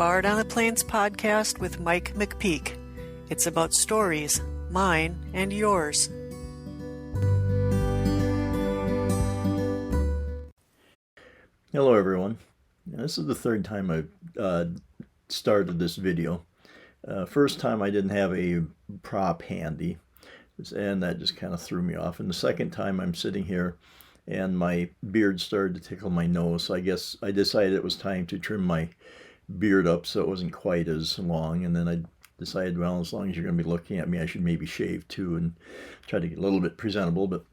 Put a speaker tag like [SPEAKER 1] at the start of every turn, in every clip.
[SPEAKER 1] Bard on the Plains podcast with Mike McPeak. It's about stories, mine and yours.
[SPEAKER 2] Hello everyone. This is the third time I've started this video. First time I didn't have a prop handy, and that just kind of threw me off. And the second time I'm sitting here and my beard started to tickle my nose, so I guess I decided it was time to trim my beard up so it wasn't quite as long. And then I decided, well, as long as you're going to be looking at me, I should maybe shave too and try to get a little bit presentable. But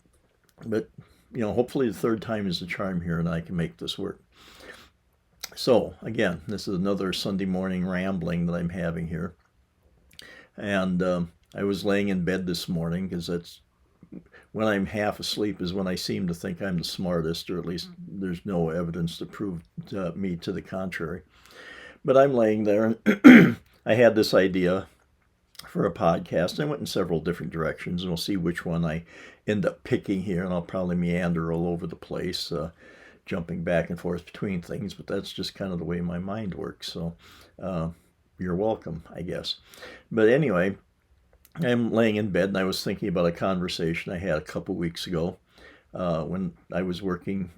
[SPEAKER 2] you know, hopefully the third time is the charm here and I can make this work. So again, this is another Sunday morning rambling that I'm having here. And I was laying in bed this morning because that's when I'm half asleep is when I seem to think I'm the smartest, or at least there's no evidence to prove me to the contrary. But I'm laying there and I had this idea for a podcast. I went in several different directions, and we'll see which one I end up picking here, and I'll probably meander all over the place, jumping back and forth between things, but that's just kind of the way my mind works. So you're welcome, I guess. But anyway, I'm laying in bed and I was thinking about a conversation I had a couple weeks ago when I was working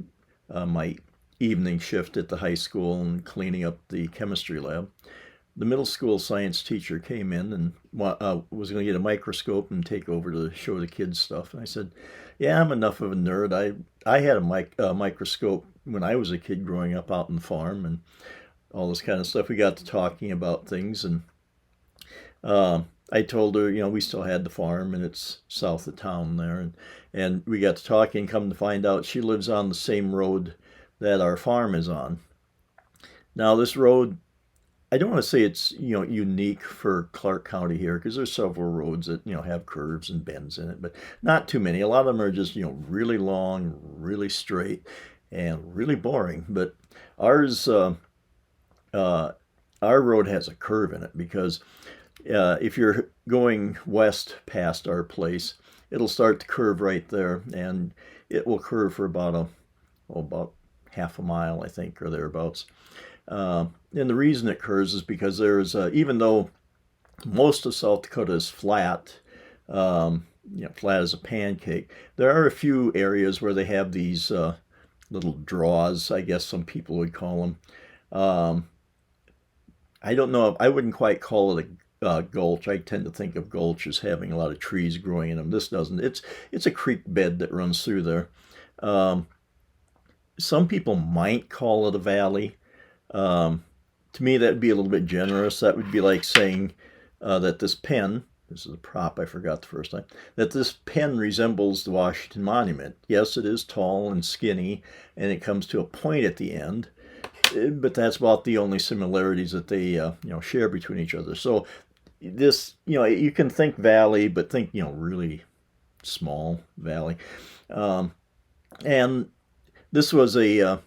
[SPEAKER 2] my evening shift at the high school and cleaning up the chemistry lab. The middle school science teacher came in and was going to get a microscope and take over to show the kids stuff. And I said, yeah, I'm enough of a nerd. I had a microscope when I was a kid growing up out on the farm and all this kind of stuff. We got to talking about things, and I told her, you know, we still had the farm and it's south of town there. And we got to talking, come to find out she lives on the same road that our farm is on. Now this road, I don't want to say it's, you know, unique for Clark County here, because there's several roads that, you know, have curves and bends in it, but not too many. A lot of them are just, you know, really long, really straight, and really boring. But ours, our road has a curve in it because if you're going west past our place, it'll start to curve right there, and it will curve for about half a mile, I think, or thereabouts. And the reason it curves is because there's, even though most of South Dakota is flat, you know, flat as a pancake, there are a few areas where they have these little draws, I guess some people would call them. I don't know, I wouldn't quite call it a gulch. I tend to think of gulch as having a lot of trees growing in them. This doesn't. It's a creek bed that runs through there. Some people might call it a valley. To me, that would be a little bit generous. That would be like saying that this pen, this is a prop I forgot the first time, that this pen resembles the Washington Monument. Yes, it is tall and skinny, and it comes to a point at the end, but that's about the only similarities that they you know, share between each other. So this, you know, you can think valley, but think, you know, really small valley. And this was it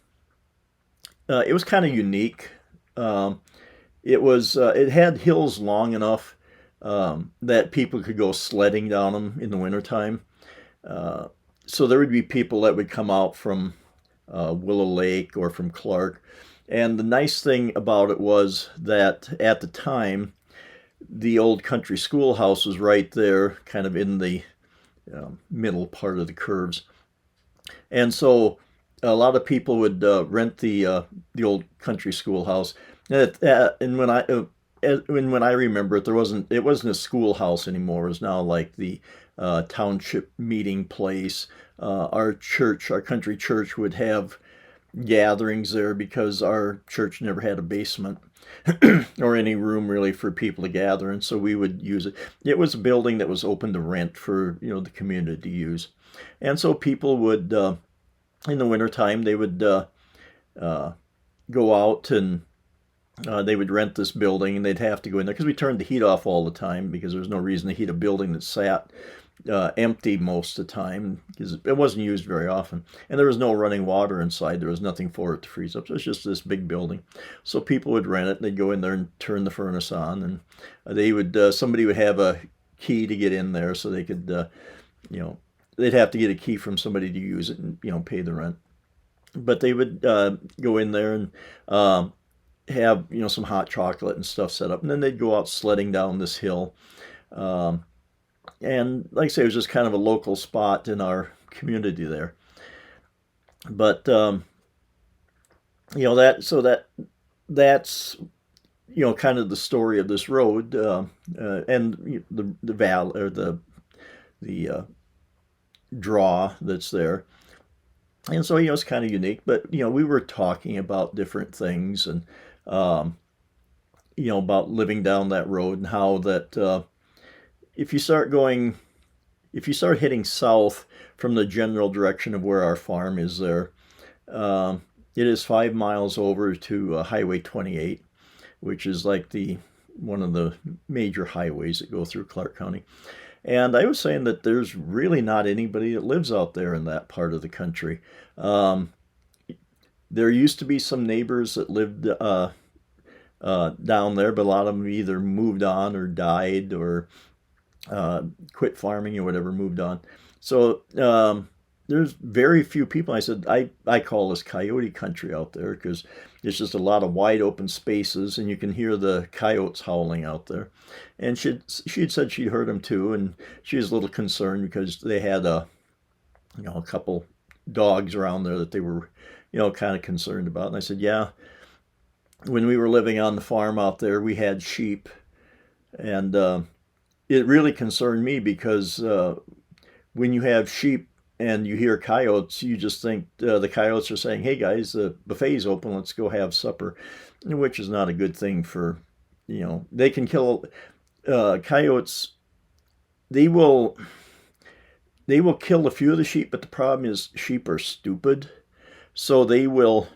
[SPEAKER 2] was kind of unique. It had hills long enough that people could go sledding down them in the wintertime. So there would be people that would come out from Willow Lake or from Clark. And the nice thing about it was that at the time, the old country schoolhouse was right there, kind of in the middle part of the curves. And so a lot of people would rent the old country schoolhouse, and when I remember it, it wasn't a schoolhouse anymore. It was now like the township meeting place. Our country church, would have gatherings there because our church never had a basement or any room really for people to gather, and so we would use it. It was a building that was open to rent for, you know, the community to use, and so people would. In the wintertime, they would go out and they would rent this building, and they'd have to go in there because we turned the heat off all the time because there was no reason to heat a building that sat empty most of the time because it wasn't used very often. And there was no running water inside. There was nothing for it to freeze up. So it's just this big building. So people would rent it, and they'd go in there and turn the furnace on, and they would somebody would have a key to get in there so they could, you know, they'd have to get a key from somebody to use it and, you know, pay the rent. But they would go in there, and have, some hot chocolate and stuff set up, and then they'd go out sledding down this hill. And like I say, it was just kind of a local spot in our community there. But that's kind of the story of this road, and the valley, or the draw that's there. And so, it's kind of unique, but, we were talking about different things, and, about living down that road, and how that, if you start hitting south from the general direction of where our farm is there, it is 5 miles over to Highway 28, which is like one of the major highways that go through Clark County. And I was saying that there's really not anybody that lives out there in that part of the country. There used to be some neighbors that lived down there, but a lot of them either moved on or died, or quit farming or whatever, moved on. So there's very few people. I said, I call this coyote country out there, because it's just a lot of wide open spaces, and you can hear the coyotes howling out there. And she'd said she'd heard them too, and she was a little concerned because they had a couple dogs around there that they were kind of concerned about. And I said, yeah, when we were living on the farm out there, we had sheep, and it really concerned me, because when you have sheep and you hear coyotes, you just think the coyotes are saying, hey guys, the buffet's open, let's go have supper, which is not a good thing for, they can kill coyotes. They will kill a few of the sheep, but the problem is sheep are stupid. So they will,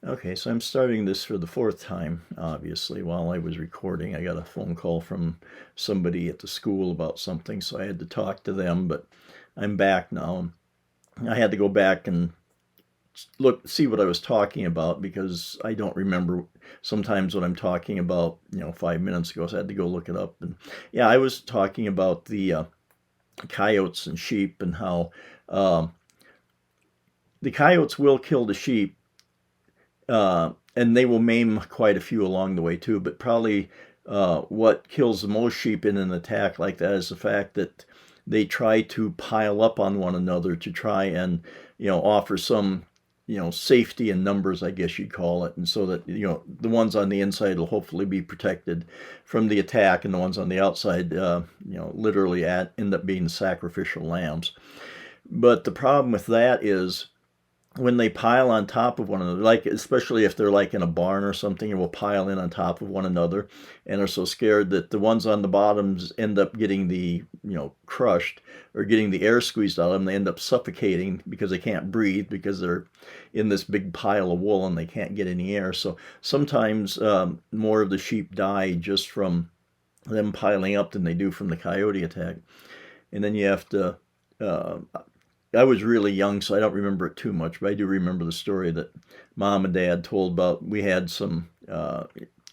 [SPEAKER 2] Okay, so I'm starting this for the 4th time, obviously. While I was recording, I got a phone call from somebody at the school about something, so I had to talk to them, but I'm back now. I had to go back and see what I was talking about, because I don't remember sometimes what I'm talking about, 5 minutes ago, so I had to go look it up. And yeah, I was talking about the coyotes and sheep, and how the coyotes will kill the sheep, and they will maim quite a few along the way too, but probably what kills the most sheep in an attack like that is the fact that they try to pile up on one another to try and offer some safety in numbers, I guess you'd call it, and so that the ones on the inside will hopefully be protected from the attack, and the ones on the outside literally end up being sacrificial lambs. But the problem with that is, when they pile on top of one another, like especially if they're like in a barn or something, it will pile in on top of one another, and are so scared that the ones on the bottoms end up getting crushed, or getting the air squeezed out of them. They end up suffocating because they can't breathe, because they're in this big pile of wool and they can't get any air. So sometimes more of the sheep die just from them piling up than they do from the coyote attack. And then you have to I was really young, so I don't remember it too much, but I do remember the story that Mom and Dad told about. We had some,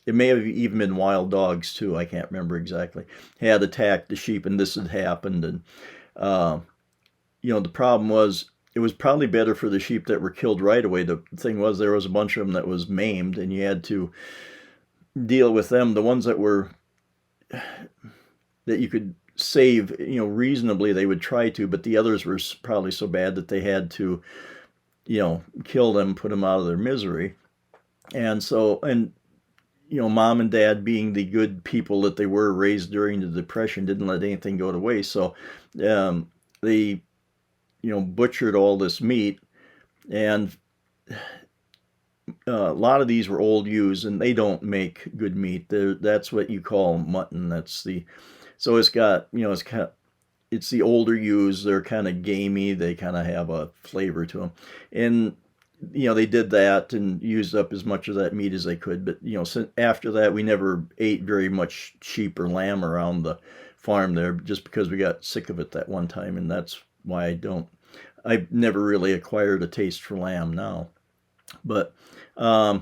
[SPEAKER 2] it may have even been wild dogs too, I can't remember exactly, had attacked the sheep, and this had happened. And, the problem was, it was probably better for the sheep that were killed right away. The thing was, there was a bunch of them that was maimed, and you had to deal with them. The ones that you could save, reasonably, they would try to, but the others were probably so bad that they had to, kill them, put them out of their misery. And so, Mom and Dad, being the good people that they were, raised during the Depression, didn't let anything go to waste. So they, butchered all this meat, and a lot of these were old ewes, and they don't make good meat. That's what you call mutton. So it's got, it's the older ewes. They're kind of gamey. They kind of have a flavor to them. And, they did that and used up as much of that meat as they could. But, after that, we never ate very much sheep or lamb around the farm there, just because we got sick of it that one time. And that's why I've never really acquired a taste for lamb now. But I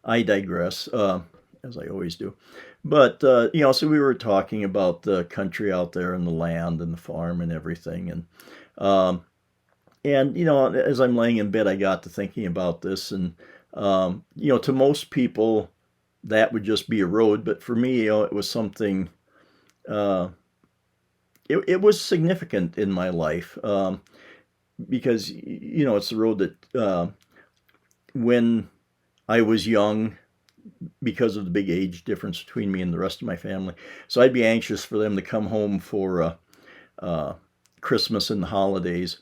[SPEAKER 2] digress, as I always do. But, so we were talking about the country out there and the land and the farm and everything. Um, as I'm laying in bed, I got to thinking about this. And, to most people, that would just be a road. But for me, it was something, uh, it was significant in my life because, it's the road that when I was young, because of the big age difference between me and the rest of my family. So I'd be anxious for them to come home for Christmas and the holidays.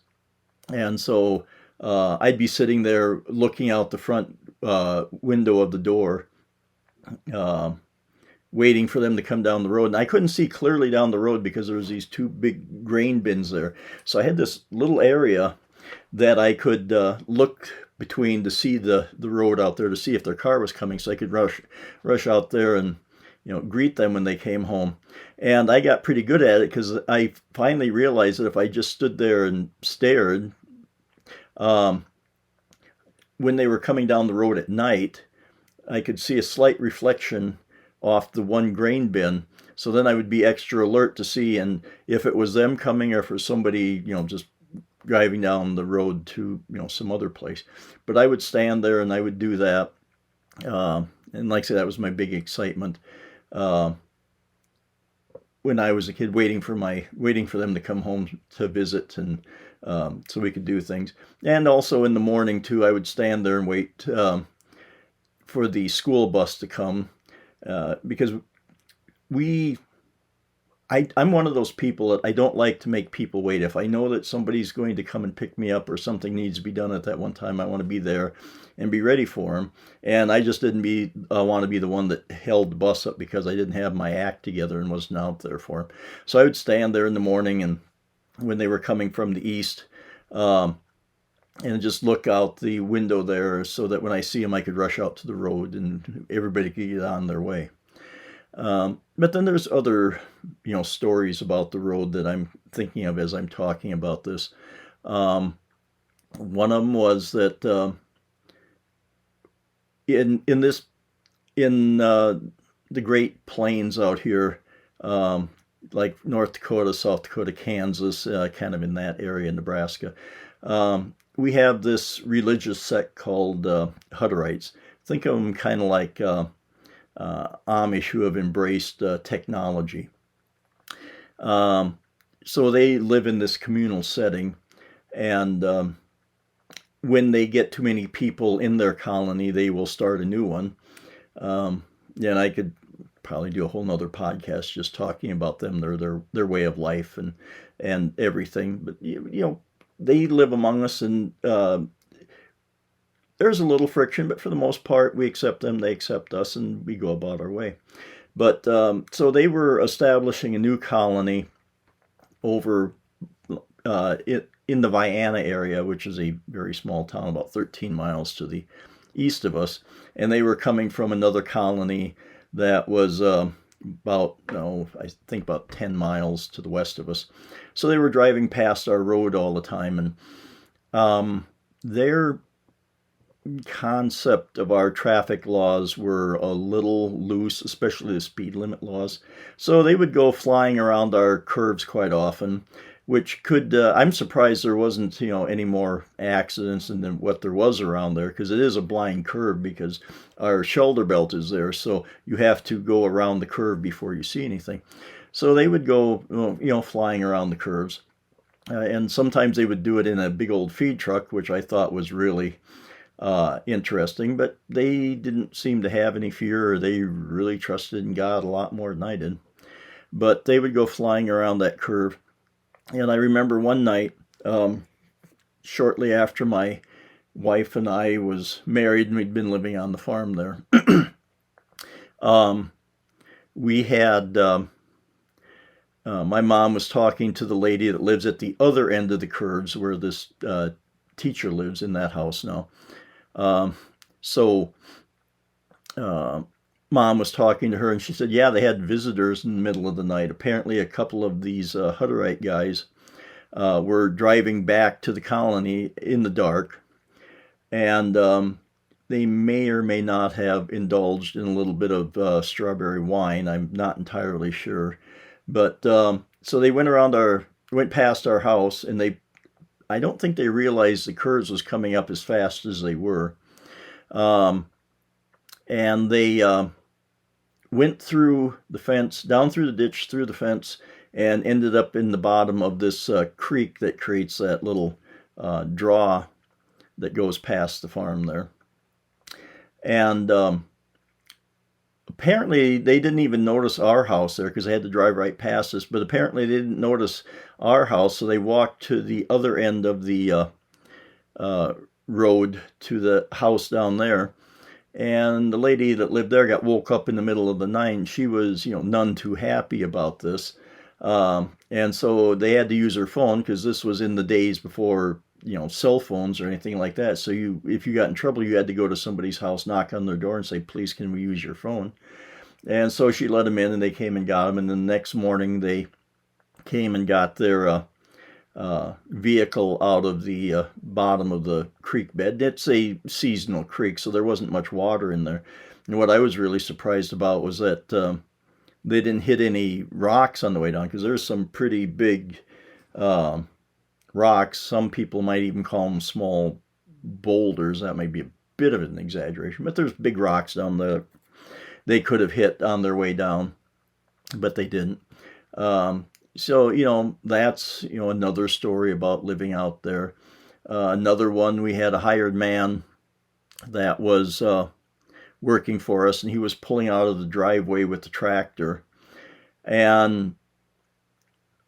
[SPEAKER 2] And so I'd be sitting there looking out the front window of the door, uh, waiting for them to come down the road. And I couldn't see clearly down the road because there was these two big grain bins there. So I had this little area that I could look between to see the road out there to see if their car was coming, so I could rush out there and greet them when they came home. And I got pretty good at it because I finally realized that if I just stood there and stared, when they were coming down the road at night, I could see a slight reflection off the one grain bin. So then I would be extra alert to see and if it was them coming or if it was somebody, just driving down the road to some other place. But I would stand there and I would do that, and like I said, that was my big excitement when I was a kid, waiting for them to come home to visit, and so we could do things. And also in the morning too, I would stand there and wait for the school bus to come because I'm one of those people that I don't like to make people wait. If I know that somebody's going to come and pick me up or something needs to be done at that one time, I want to be there and be ready for them. And I just didn't want to be the one that held the bus up because I didn't have my act together and wasn't out there for them. So I would stand there in the morning and when they were coming from the east, and just look out the window there so that when I see them, I could rush out to the road and everybody could get on their way. But then there's other, stories about the road that I'm thinking of as I'm talking about this. One of them was that in the Great Plains out here, like North Dakota, South Dakota, Kansas, kind of in that area, Nebraska, we have this religious sect called Hutterites. Think of them kind of like Amish who have embraced technology. So they live in this communal setting, and when they get too many people in their colony, they will start a new one. And I could probably do a whole nother podcast just talking about them, their way of life and everything. But they live among us, and there's a little friction, but for the most part, we accept them, they accept us, and we go about our way. But so they were establishing a new colony over in the Vienna area, which is a very small town, about 13 miles to the east of us. And they were coming from another colony that was I think about 10 miles to the west of us. So they were driving past our road all the time, and their concept of our traffic laws were a little loose, especially the speed limit laws. So they would go flying around our curves quite often, which could, I'm surprised there wasn't, any more accidents than what there was around there, because it is a blind curve because our shoulder belt is there. So you have to go around the curve before you see anything. So they would go, flying around the curves. And sometimes they would do it in a big old feed truck, which I thought was really interesting, but they didn't seem to have any fear, or they really trusted in God a lot more than I did. But they would go flying around that curve. And I remember one night, shortly after my wife and I was married and we'd been living on the farm there, we had, my mom was talking to the lady that lives at the other end of the curves where this teacher lives in that house now. So Mom was talking to her, and she said, yeah, they had visitors in the middle of the night. Apparently a couple of these Hutterite guys were driving back to the colony in the dark, and they may or may not have indulged in a little bit of strawberry wine. I'm not entirely sure, but so they went past our house, and I don't think they realized the curves was coming up as fast as they were, um, and they went through the fence, down through the ditch, through the fence, and ended up in the bottom of this creek that creates that little draw that goes past the farm there. And apparently they didn't even notice our house there because they had to drive right past us. But apparently they didn't notice our house, so they walked to the other end of the road to the house down there. And the lady that lived there got woke up in the middle of the night, and she was, none too happy about this. And so they had to use her phone because this was in the days before, cell phones or anything like that. So if you got in trouble, you had to go to somebody's house, knock on their door, and say, "Please, can we use your phone?" And so she let them in, and they came and got them. And then the next morning, they came and got their vehicle out of the bottom of the creek bed. It's a seasonal creek, so there wasn't much water in there. And what I was really surprised about was that they didn't hit any rocks on the way down, because there's some pretty big rocks. Some people might even call them small boulders. That might be a bit of an exaggeration, but there's big rocks down there they could have hit on their way down, but they didn't. So, that's, another story about living out there. Another one, we had a hired man that was working for us, and he was pulling out of the driveway with the tractor. And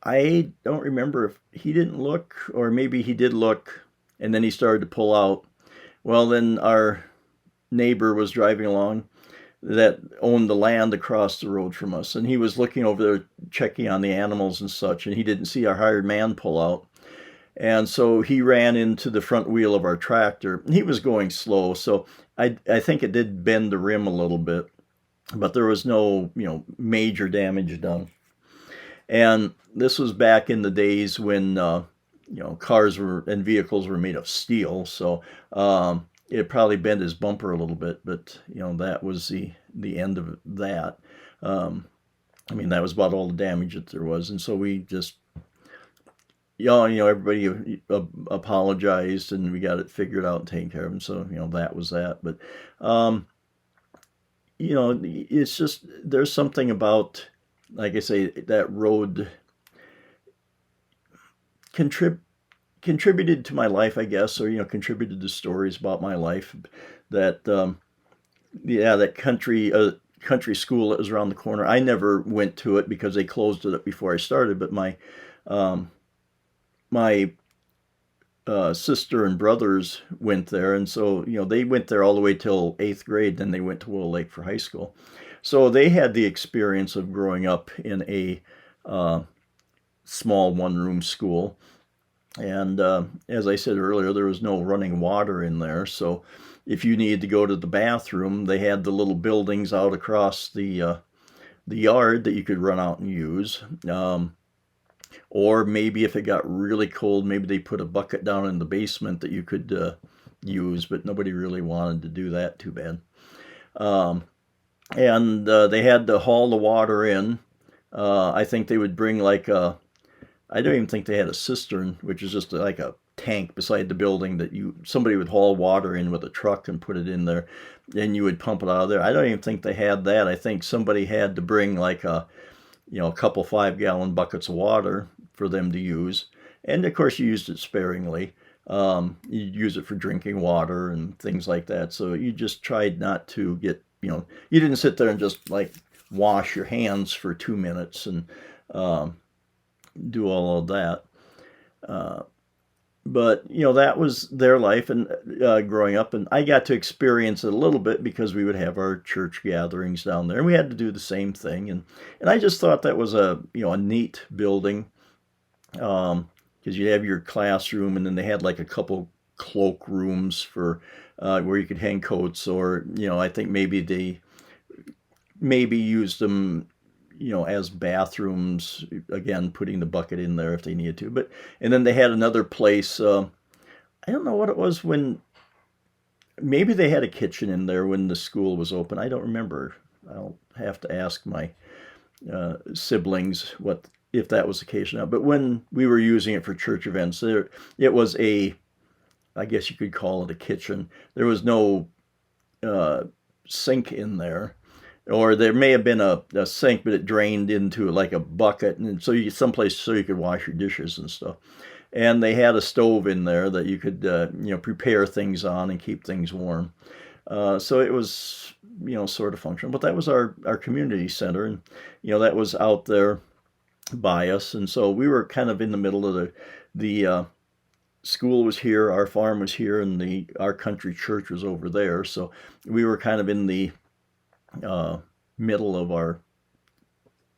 [SPEAKER 2] I don't remember if he didn't look, or maybe he did look, and then he started to pull out. Well, then our neighbor was driving along that owned the land across the road from us, and he was looking over there checking on the animals and such, and he didn't see our hired man pull out, and so he ran into the front wheel of our tractor. He was going slow, so I think it did bend the rim a little bit, but there was no major damage done. And this was back in the days when cars and vehicles were made of steel, so it probably bent his bumper a little bit, but that was the end of that. That was about all the damage that there was, and so we just, everybody apologized, and we got it figured out and taken care of. And so that was that. But it's just, there's something about, like I say, that road contributed to my life, I guess, or contributed to stories about my life. That that country school that was around the corner, I never went to it because they closed it up before I started. But my sister and brothers went there, and so they went there all the way till 8th grade. Then they went to Willow Lake for high school, so they had the experience of growing up in a small one-room school. And as I said earlier, there was no running water in there. So if you needed to go to the bathroom, they had the little buildings out across the yard that you could run out and use. Or maybe if it got really cold, maybe they put a bucket down in the basement that you could use, but nobody really wanted to do that, too bad. And they had to haul the water in. I think they would bring I don't even think they had a cistern, which is just like a tank beside the building that somebody would haul water in with a truck and put it in there, and you would pump it out of there. I don't even think they had that. I think somebody had to bring a couple 5-gallon buckets of water for them to use, and of course you used it sparingly. You'd use it for drinking water and things like that. So you just tried not to get you didn't sit there and just wash your hands for 2 minutes and do all of that. But that was their life and growing up, and I got to experience it a little bit because we would have our church gatherings down there, and we had to do the same thing. And I just thought that was a neat building, because you have your classroom, and then they had a couple cloak rooms for where you could hang coats, or I think maybe they used them as bathrooms, again, putting the bucket in there if they needed to. And then they had another place, I don't know what it was when maybe they had a kitchen in there when the school was open. I don't remember. I'll have to ask my siblings if that was the case or not. But when we were using it for church events, it was I guess you could call it a kitchen. There was no sink in there, or there may have been a sink, but it drained into like a bucket, and so someplace so you could wash your dishes and stuff. And they had a stove in there that you could prepare things on and keep things warm. So it was sort of functional. But that was our community center, and that was out there by us, and so we were kind of in the middle of the school was here, our farm was here, and our country church was over there. So we were kind of in the middle of our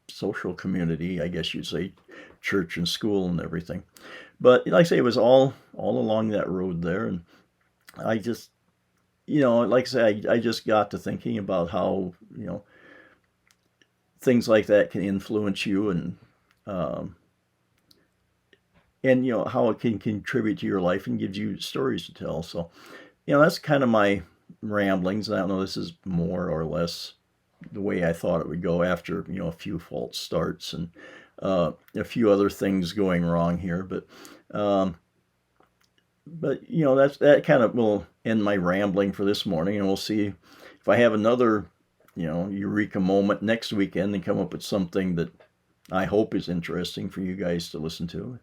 [SPEAKER 2] social community, I guess you'd say, church and school and everything. But like I say, it was all along that road there, and I just, like I say, I just got to thinking about how things like that can influence you, and how it can contribute to your life and gives you stories to tell. So, that's kind of my ramblings. I don't know, this is more or less the way I thought it would go after, a few false starts and a few other things going wrong here. But that kind of will end my rambling for this morning, and we'll see if I have another, eureka moment next weekend and come up with something that I hope is interesting for you guys to listen to.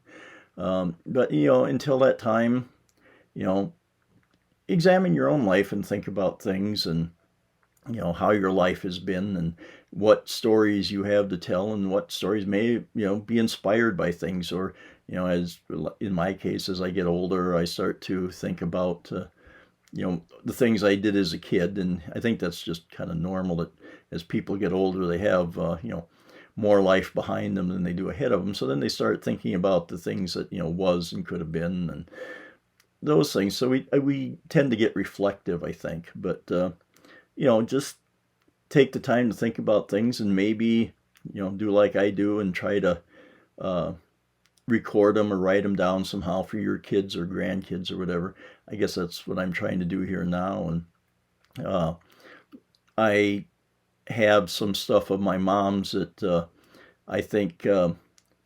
[SPEAKER 2] But until that time, examine your own life and think about things, and how your life has been, and what stories you have to tell, and what stories may be inspired by things. Or as in my case, as I get older, I start to think about the things I did as a kid, and I think that's just kind of normal that as people get older, they have more life behind them than they do ahead of them. So then they start thinking about the things that was and could have been, and those things. So we tend to get reflective, I think. But just take the time to think about things, and maybe do like I do and try to record them or write them down somehow for your kids or grandkids or whatever. I guess that's what I'm trying to do here now. And I have some stuff of my mom's that I think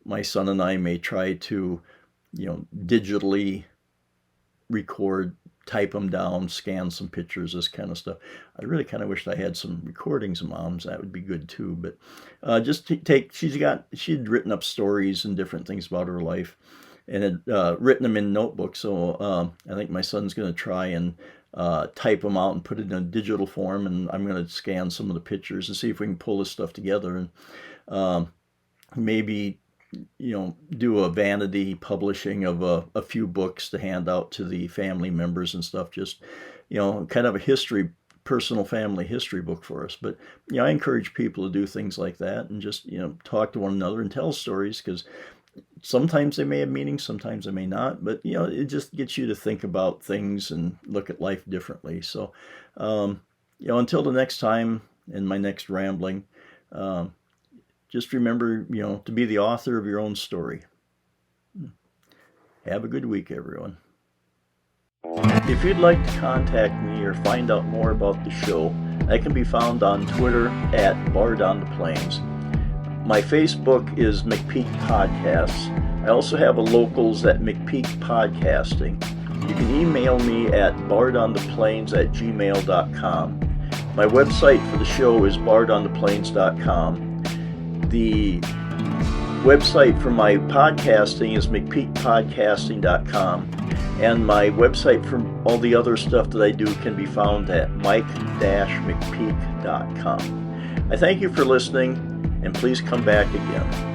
[SPEAKER 2] my son and I may try to digitally record, type them down, scan some pictures, this kind of stuff. I really kind of wished I had some recordings of Mom's. That would be good too. But just she'd written up stories and different things about her life, and had written them in notebooks. So I think my son's going to try and type them out and put it in a digital form, and I'm going to scan some of the pictures and see if we can pull this stuff together, and maybe do a vanity publishing of a few books to hand out to the family members and stuff. Just kind of a personal family history book for us. But I encourage people to do things like that, and just talk to one another and tell stories, because sometimes they may have meaning, sometimes they may not, but it just gets you to think about things and look at life differently. So until the next time, in my next rambling, just remember to be the author of your own story. Have a good week, everyone. If you'd like to contact me or find out more about the show, I can be found on Twitter at @BardOnThePlains. My Facebook is McPeak Podcasts. I also have a locals at McPeak Podcasting. You can email me at bardontheplains@gmail.com. My website for the show is bardontheplains.com. The website for my podcasting is mcpeakpodcasting.com. And my website for all the other stuff that I do can be found at mike-mcpeak.com. I thank you for listening, and please come back again.